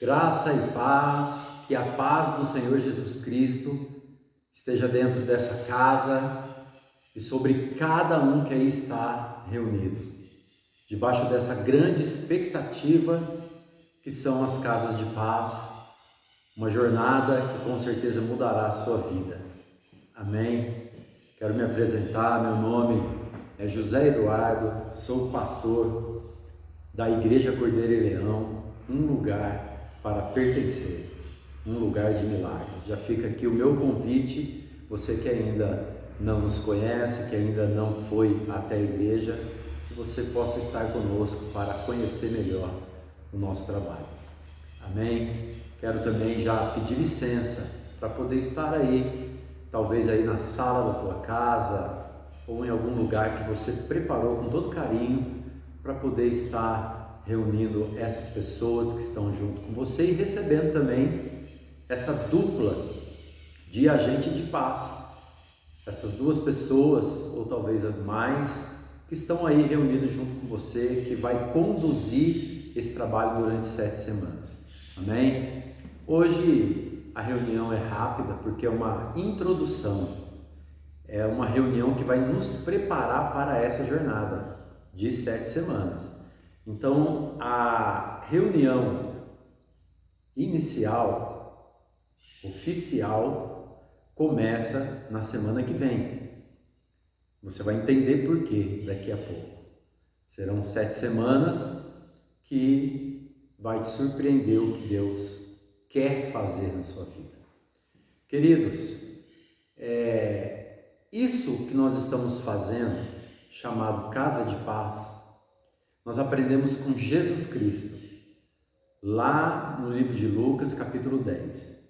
Graça e paz, que a paz do Senhor Jesus Cristo esteja dentro dessa casa e sobre cada um que aí está reunido, debaixo dessa grande expectativa que são as casas de paz, uma jornada que com certeza mudará a sua vida. Amém? Quero me apresentar, meu nome é José Eduardo, sou pastor da Igreja Cordeiro e Leão, um lugar para pertencer, um lugar de milagres. Já fica aqui o meu convite, você que ainda não nos conhece, que ainda não foi até a igreja, que você possa estar conosco para conhecer melhor o nosso trabalho. Amém? Quero também já pedir licença para poder estar aí, talvez aí na sala da tua casa ou em algum lugar que você preparou com todo carinho para poder estar reunindo essas pessoas que estão junto com você e recebendo também essa dupla de agente de paz. Essas duas pessoas, ou talvez mais, que estão aí reunidos junto com você, que vai conduzir esse trabalho durante 7 semanas. Amém? Hoje a reunião é rápida porque é uma introdução, é uma reunião que vai nos preparar para essa jornada de 7 semanas. Então, a reunião inicial, oficial, começa na semana que vem. Você vai entender por quê daqui a pouco. Serão 7 semanas que vai te surpreender o que Deus quer fazer na sua vida. Queridos, isso que nós estamos fazendo, chamado Casa de Paz, nós aprendemos com Jesus Cristo, lá no livro de Lucas, capítulo 10.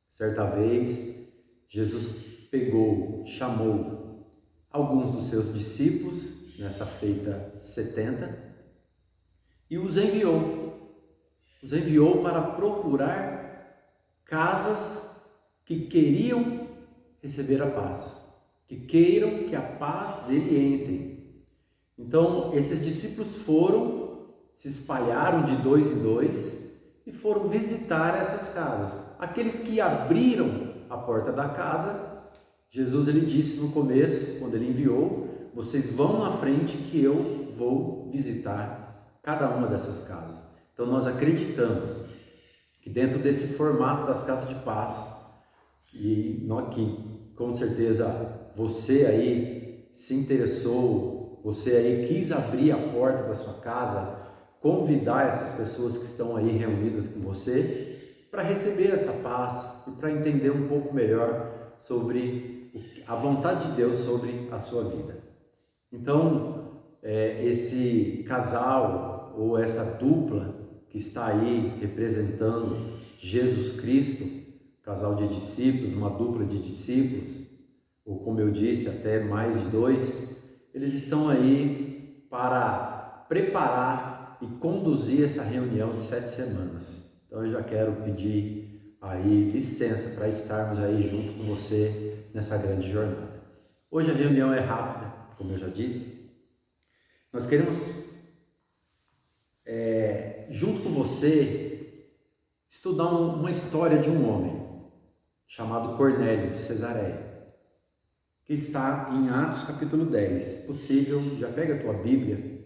Certa vez, Jesus chamou alguns dos seus discípulos, nessa feita 70, e os enviou para procurar casas que queriam receber a paz, que queiram que a paz dele entre. Então, esses discípulos se espalharam de 2 em 2 e foram visitar essas casas. Aqueles que abriram a porta da casa, Jesus ele disse no começo, quando ele enviou, vocês vão na frente que eu vou visitar cada uma dessas casas. Então, nós acreditamos que dentro desse formato das casas de paz, e que com certeza você aí se interessou, você aí quis abrir a porta da sua casa, convidar essas pessoas que estão aí reunidas com você para receber essa paz e para entender um pouco melhor sobre a vontade de Deus sobre a sua vida. Então, esse casal ou essa dupla que está aí representando Jesus Cristo, casal de discípulos, uma dupla de discípulos, ou como eu disse, até mais de 2, eles estão aí para preparar e conduzir essa reunião de 7 semanas. Então eu já quero pedir aí licença para estarmos aí junto com você nessa grande jornada. Hoje a reunião é rápida, como eu já disse. Nós queremos, junto com você, estudar uma história de um homem chamado Cornélio de Cesareia, que está em Atos capítulo 10. Se possível, já pega a tua Bíblia,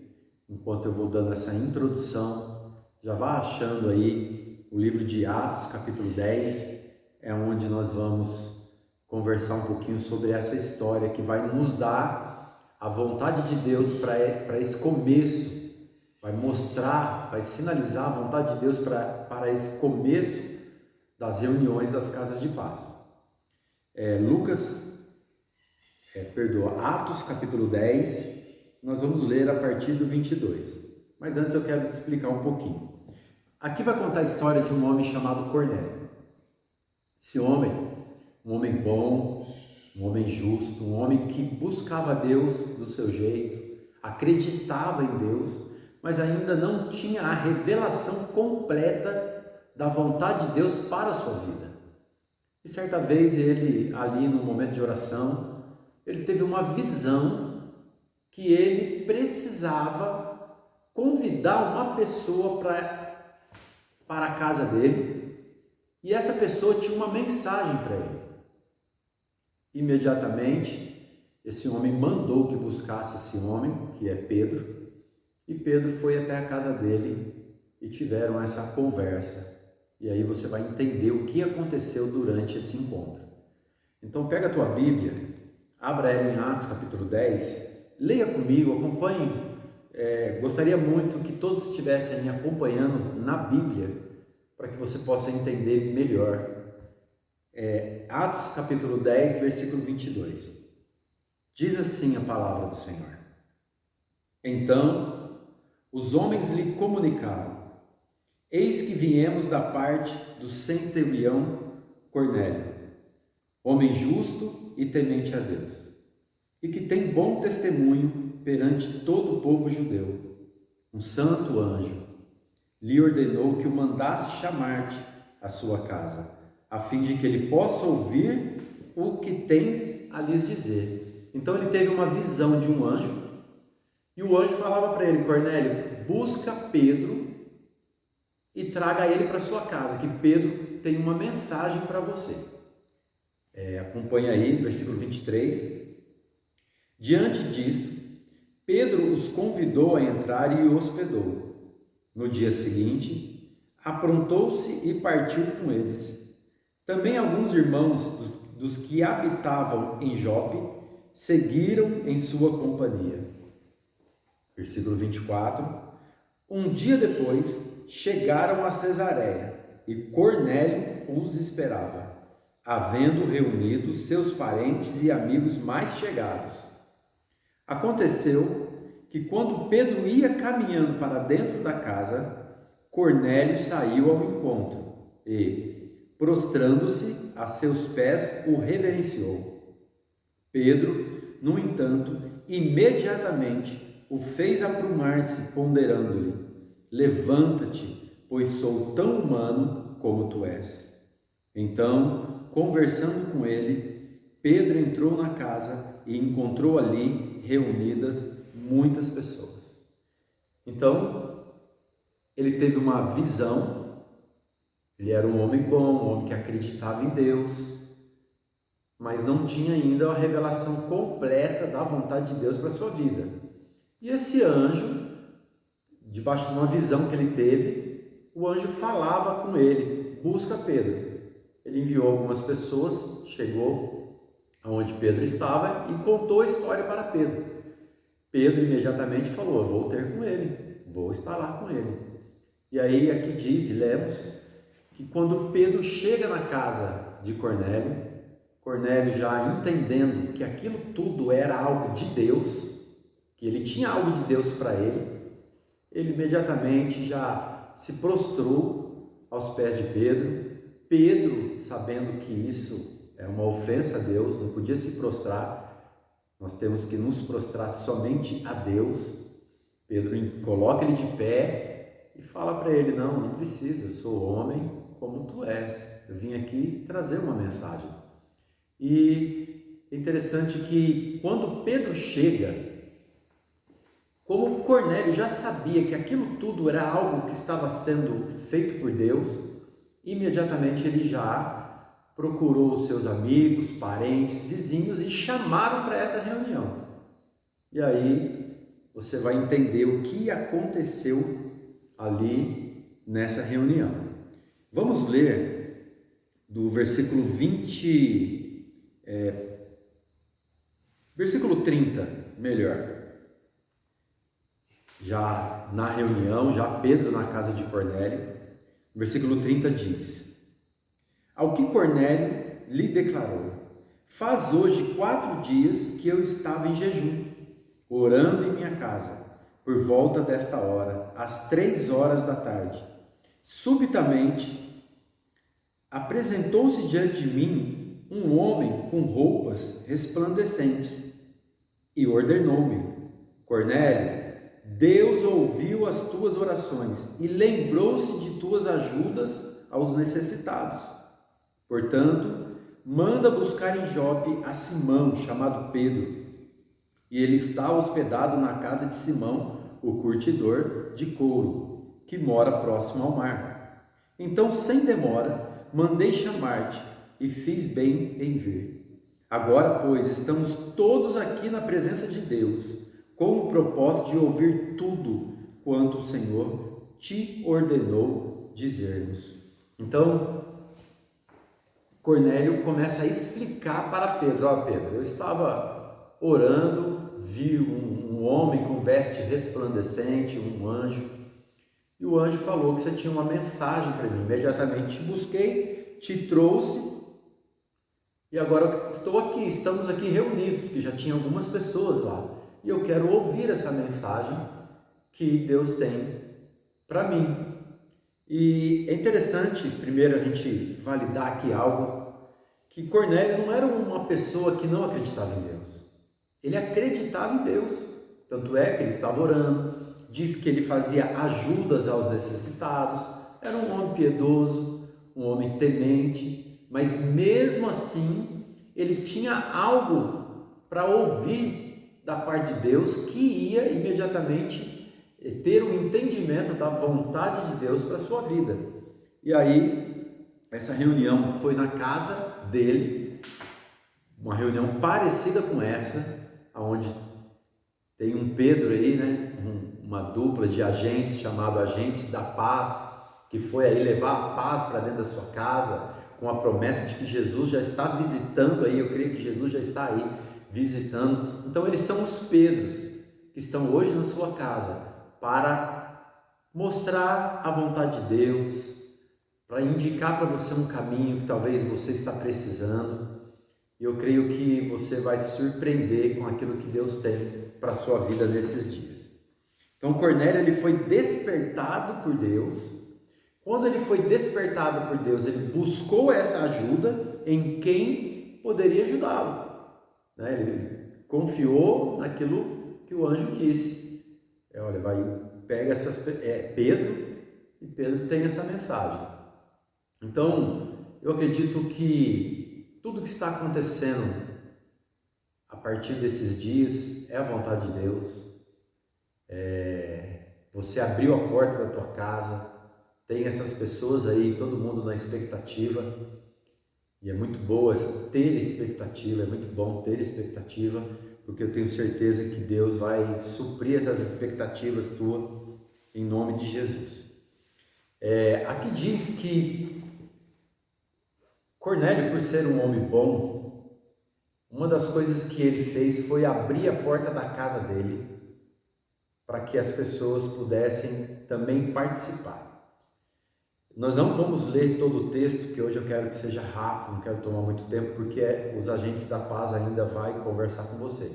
enquanto eu vou dando essa introdução, já vá achando aí o livro de Atos capítulo 10, é onde nós vamos conversar um pouquinho sobre essa história que vai nos dar a vontade de Deus para esse começo, vai mostrar, vai sinalizar a vontade de Deus para esse começo das reuniões das casas de paz. Atos capítulo 10, nós vamos ler a partir do 22. Mas antes eu quero te explicar um pouquinho. Aqui vai contar a história de um homem chamado Cornélio. Esse homem, um homem bom, um homem justo, um homem que buscava Deus do seu jeito, acreditava em Deus, mas ainda não tinha a revelação completa da vontade de Deus para a sua vida. E certa vez ele, ali no momento de oração, ele teve uma visão que ele precisava convidar uma pessoa para a casa dele e essa pessoa tinha uma mensagem para ele. Imediatamente, esse homem mandou que buscasse esse homem, que é Pedro, e Pedro foi até a casa dele e tiveram essa conversa. E aí você vai entender o que aconteceu durante esse encontro. Então pega a tua Bíblia, abra ela em Atos capítulo 10, leia comigo, acompanhe. Gostaria muito que todos estivessem me acompanhando na Bíblia, para que você possa entender melhor. Atos capítulo 10, versículo 22. Diz assim a palavra do Senhor. Então, os homens lhe comunicaram: eis que viemos da parte do centurião Cornélio, homem justo e temente a Deus, e que tem bom testemunho perante todo o povo judeu. Um santo anjo lhe ordenou que o mandasse chamar-te à sua casa, a fim de que ele possa ouvir o que tens a lhes dizer. Então ele teve uma visão de um anjo, e o anjo falava para ele: Cornélio, busca Pedro e traga ele para sua casa, que Pedro tem uma mensagem para você. Acompanha aí, versículo 23. Diante disto, Pedro os convidou a entrar e hospedou. No dia seguinte, aprontou-se e partiu com eles. Também alguns irmãos dos que habitavam em Jope seguiram em sua companhia. Versículo 24. Um dia depois, chegaram a Cesareia e Cornélio os esperava, havendo reunido seus parentes e amigos mais chegados. Aconteceu que quando Pedro ia caminhando para dentro da casa, Cornélio saiu ao encontro e, prostrando-se a seus pés, o reverenciou. Pedro, no entanto, imediatamente o fez aprumar-se, ponderando-lhe: levanta-te, pois sou tão humano como tu és. Então, conversando com ele, Pedro entrou na casa e encontrou ali reunidas muitas pessoas. Então, ele teve uma visão. Ele era um homem bom, um homem que acreditava em Deus, mas não tinha ainda a revelação completa da vontade de Deus para a sua vida. E esse anjo, debaixo de uma visão que ele teve, o anjo falava com ele: busca Pedro. Ele enviou algumas pessoas, chegou aonde Pedro estava e contou a história para Pedro. Pedro imediatamente falou: eu vou ter com ele, vou estar lá com ele. E aí aqui diz, e lemos, que quando Pedro chega na casa de Cornélio, Cornélio já entendendo que aquilo tudo era algo de Deus, que ele tinha algo de Deus para ele imediatamente já se prostrou aos pés de Pedro. Pedro, sabendo que isso é uma ofensa a Deus, não podia se prostrar, nós temos que nos prostrar somente a Deus. Pedro coloca ele de pé e fala para ele: não precisa, eu sou homem como tu és, eu vim aqui trazer uma mensagem. E é interessante que quando Pedro chega, como Cornélio já sabia que aquilo tudo era algo que estava sendo feito por Deus, imediatamente ele já procurou os seus amigos, parentes, vizinhos e chamaram para essa reunião. E aí você vai entender o que aconteceu ali nessa reunião. Vamos ler do versículo 30, melhor. Já na reunião, já Pedro na casa de Cornélio, versículo 30 diz: ao que Cornélio lhe declarou: faz hoje 4 dias que eu estava em jejum, orando em minha casa, por volta desta hora, às 3 horas da tarde. Subitamente, apresentou-se diante de mim um homem com roupas resplandecentes e ordenou-me: Cornélio, Deus ouviu as tuas orações e lembrou-se de tuas ajudas aos necessitados. Portanto, manda buscar em Jope a Simão, chamado Pedro, e ele está hospedado na casa de Simão, o curtidor de couro, que mora próximo ao mar. Então, sem demora, mandei chamar-te e fiz bem em vir. Agora, pois, estamos todos aqui na presença de Deus, com o propósito de ouvir tudo quanto o Senhor te ordenou dizer-nos. Então, Cornélio começa a explicar para Pedro: ó Pedro, eu estava orando, vi um homem com veste resplandecente, um anjo, e o anjo falou que você tinha uma mensagem para mim. Imediatamente te busquei, te trouxe, e agora estou aqui, estamos aqui reunidos, porque já tinha algumas pessoas lá, e eu quero ouvir essa mensagem que Deus tem para mim. E é interessante, primeiro, a gente validar aqui algo, que Cornélio não era uma pessoa que não acreditava em Deus. Ele acreditava em Deus, tanto é que ele estava orando, diz que ele fazia ajudas aos necessitados, era um homem piedoso, um homem temente, mas mesmo assim, ele tinha algo para ouvir da parte de Deus que ia imediatamente ter um entendimento da vontade de Deus para a sua vida. E aí, essa reunião foi na casa dele, uma reunião parecida com essa, onde tem um Pedro aí, né? Uma dupla de agentes, chamado Agentes da Paz, que foi aí levar a paz para dentro da sua casa, com a promessa de que Jesus já está visitando aí, eu creio que Jesus já está aí visitando. Então eles são os Pedros que estão hoje na sua casa, para mostrar a vontade de Deus, para indicar para você um caminho que talvez você está precisando. E eu creio que você vai se surpreender com aquilo que Deus tem para a sua vida nesses dias. Então Cornélio, ele foi despertado por Deus. Quando ele foi despertado por Deus, ele buscou essa ajuda em quem poderia ajudá-lo, né? Ele confiou naquilo que o anjo disse. Olha, pega Pedro, e Pedro tem essa mensagem. Então, eu acredito que tudo que está acontecendo a partir desses dias é a vontade de Deus. Você abriu a porta da tua casa, tem essas pessoas aí, todo mundo na expectativa, e é muito boa ter expectativa, é muito bom ter expectativa, porque eu tenho certeza que Deus vai suprir essas expectativas tuas, em nome de Jesus. Aqui diz que Cornélio, por ser um homem bom, uma das coisas que ele fez foi abrir a porta da casa dele, para que as pessoas pudessem também participar. Nós não vamos ler todo o texto, que hoje eu quero que seja rápido, não quero tomar muito tempo, porque os agentes da paz ainda vai conversar com você.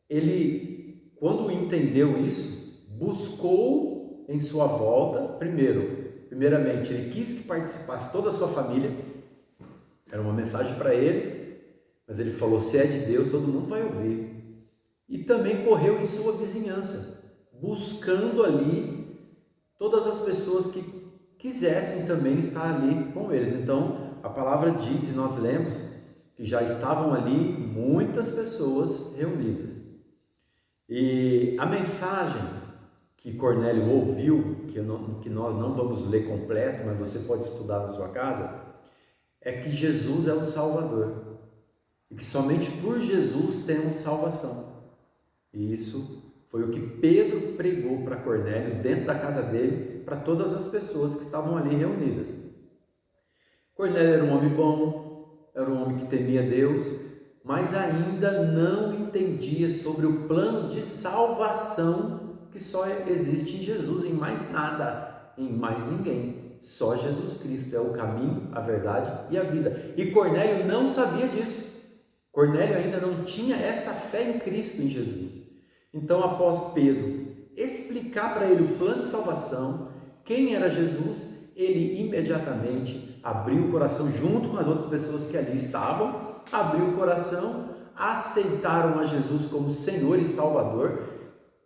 Ele, quando entendeu isso, buscou em sua volta, primeiramente, ele quis que participasse toda a sua família, era uma mensagem para ele, mas ele falou: se é de Deus, todo mundo vai ouvir. E também correu em sua vizinhança, buscando ali todas as pessoas que quisessem também estar ali com eles. Então, a palavra diz, e nós lemos, que já estavam ali muitas pessoas reunidas. E a mensagem que Cornélio ouviu, que nós não vamos ler completo, mas você pode estudar na sua casa, é que Jesus é o Salvador. E que somente por Jesus temos salvação. E isso foi o que Pedro pregou para Cornélio, dentro da casa dele, para todas as pessoas que estavam ali reunidas. Cornélio era um homem bom, era um homem que temia Deus, mas ainda não entendia sobre o plano de salvação que só existe em Jesus, em mais nada, em mais ninguém. Só Jesus Cristo é o caminho, a verdade e a vida. E Cornélio não sabia disso. Cornélio ainda não tinha essa fé em Cristo, em Jesus. Então, após Pedro explicar para ele o plano de salvação, quem era Jesus, ele imediatamente abriu o coração, junto com as outras pessoas que ali estavam, abriu o coração, aceitaram a Jesus como Senhor e Salvador.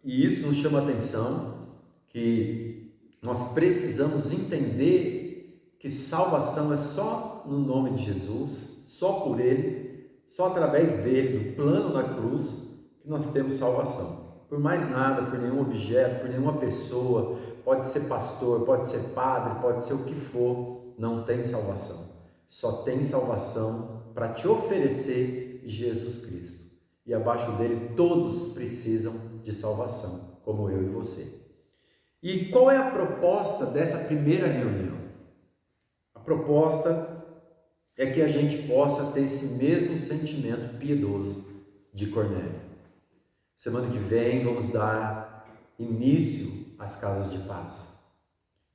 E isso nos chama a atenção, que nós precisamos entender que salvação é só no nome de Jesus, só por Ele, só através dele, do plano da cruz, que nós temos salvação. Por mais nada, por nenhum objeto, por nenhuma pessoa, pode ser pastor, pode ser padre, pode ser o que for, não tem salvação. Só tem salvação para te oferecer Jesus Cristo. E abaixo dele todos precisam de salvação, como eu e você. E qual é a proposta dessa primeira reunião? A proposta é que a gente possa ter esse mesmo sentimento piedoso de Cornélio. Semana que vem vamos dar início às casas de paz.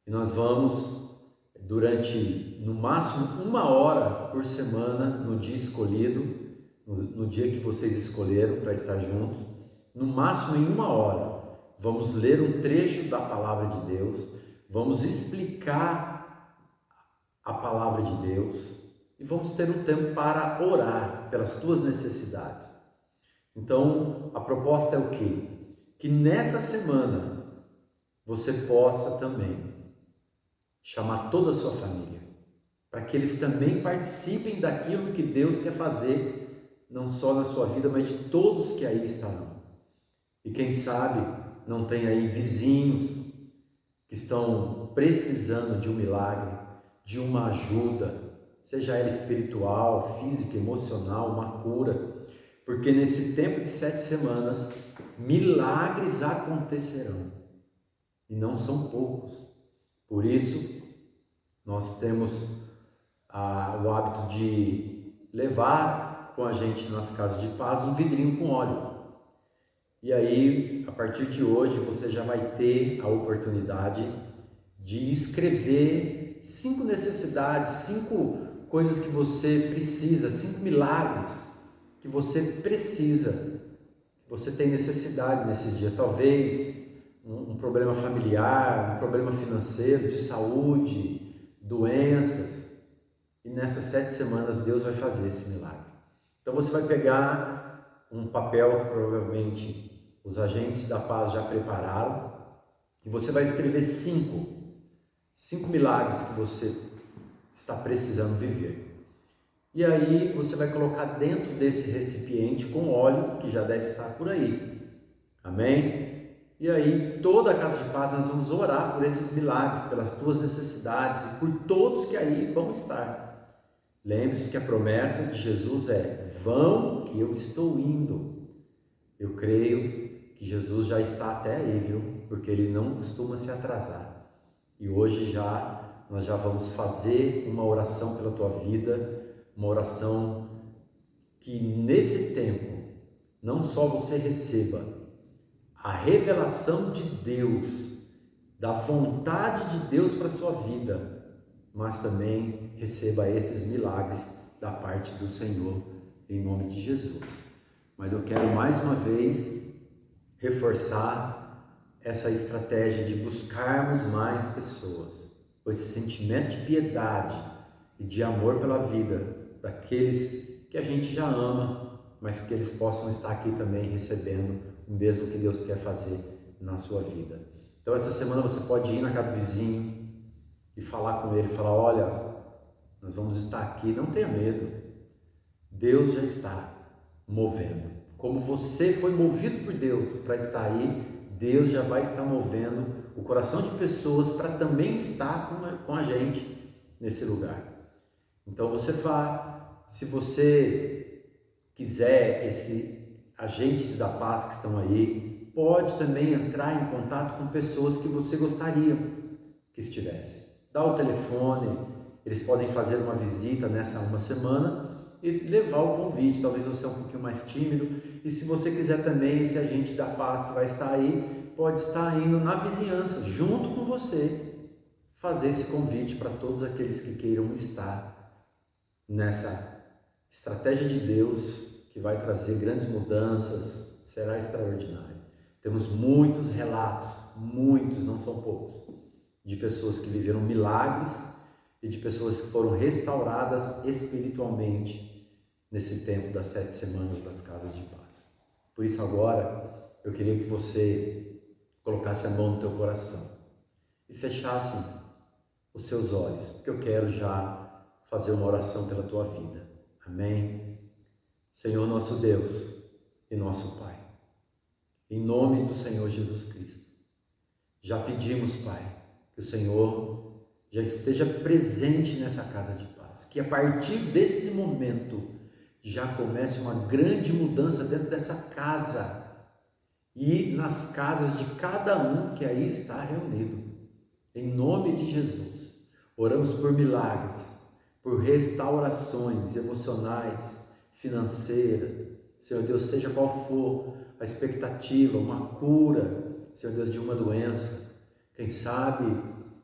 E nós vamos, durante no máximo 1 hora por semana, no dia escolhido, no dia que vocês escolheram para estar juntos, no máximo em 1 hora, vamos ler um trecho da palavra de Deus, vamos explicar a palavra de Deus e vamos ter um tempo para orar pelas tuas necessidades. Então, a proposta é o quê? Que nessa semana você possa também chamar toda a sua família, para que eles também participem daquilo que Deus quer fazer, não só na sua vida, mas de todos que aí estarão. E quem sabe não tem aí vizinhos que estão precisando de um milagre, de uma ajuda, seja ela espiritual, física, emocional, uma cura, porque nesse tempo de 7 semanas, milagres acontecerão, e não são poucos. Por isso, nós temos o hábito de levar com a gente nas casas de paz um vidrinho com óleo. E aí, a partir de hoje, você já vai ter a oportunidade de escrever 5 necessidades, 5 coisas que você precisa, 5 milagres que você precisa, que você tem necessidade nesses dias. Talvez um problema familiar, um problema financeiro, de saúde, doenças. E nessas 7 semanas Deus vai fazer esse milagre. Então você vai pegar um papel que provavelmente os agentes da paz já prepararam e você vai escrever 5 milagres que você está precisando viver. E aí você vai colocar dentro desse recipiente com óleo que já deve estar por aí. Amém? E aí toda a casa de paz nós vamos orar por esses milagres, pelas tuas necessidades e por todos que aí vão estar. Lembre-se que a promessa de Jesus é: vão que eu estou indo. Eu creio que Jesus já está até aí, viu? Porque ele não costuma se atrasar. E hoje nós já vamos fazer uma oração pela tua vida, uma oração que nesse tempo não só você receba a revelação de Deus, da vontade de Deus para a sua vida, mas também receba esses milagres da parte do Senhor, em nome de Jesus. Mas eu quero mais uma vez reforçar essa estratégia de buscarmos mais pessoas, com esse sentimento de piedade e de amor pela vida daqueles que a gente já ama, mas que eles possam estar aqui também recebendo o mesmo que Deus quer fazer na sua vida. Então essa semana você pode ir na casa do vizinho e falar com ele, falar: olha, nós vamos estar aqui, não tenha medo, Deus já está movendo. Como você foi movido por Deus para estar aí, Deus já vai estar movendo o coração de pessoas para também estar com a gente nesse lugar. Então você vá, se você quiser, esses agentes da paz que estão aí, pode também entrar em contato com pessoas que você gostaria que estivessem. Dá o telefone, eles podem fazer uma visita nessa uma semana e levar o convite. Talvez você é um pouquinho mais tímido, e se você quiser também, esse agente da paz que vai estar aí, pode estar indo na vizinhança, junto com você, fazer esse convite para todos aqueles que queiram estar nessa estratégia de Deus, que vai trazer grandes mudanças, será extraordinário. Temos muitos relatos, muitos, não são poucos, de pessoas que viveram milagres e de pessoas que foram restauradas espiritualmente nesse tempo das 7 semanas das casas de paz. Por isso agora eu queria que você colocasse a mão no teu coração e fechasse os seus olhos, porque eu quero já fazer uma oração pela tua vida. Amém? Senhor nosso Deus e nosso Pai, em nome do Senhor Jesus Cristo, Já pedimos, Pai, que o Senhor já esteja presente nessa casa de paz, que a partir desse momento já comece uma grande mudança dentro dessa casa e nas casas de cada um que aí está reunido. Em nome de Jesus, oramos por milagres, por restaurações emocionais, financeiras, Senhor Deus, seja qual for a expectativa, uma cura, Senhor Deus, de uma doença, quem sabe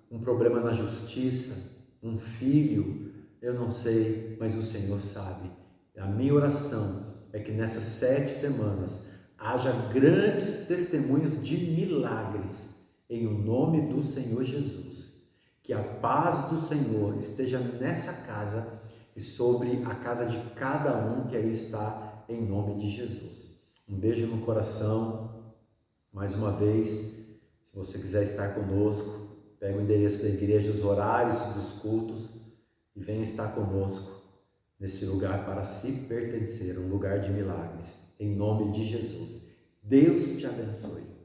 um problema na justiça, um filho, eu não sei, mas o Senhor sabe. A minha oração é que nessas 7 semanas haja grandes testemunhos de milagres, em o nome do Senhor Jesus. Que a paz do Senhor esteja nessa casa e sobre a casa de cada um que aí está, em nome de Jesus. Um beijo no coração. Mais uma vez, se você quiser estar conosco, pega o endereço da igreja, os horários dos cultos e venha estar conosco nesse lugar para se pertencer, um lugar de milagres, em nome de Jesus. Deus te abençoe.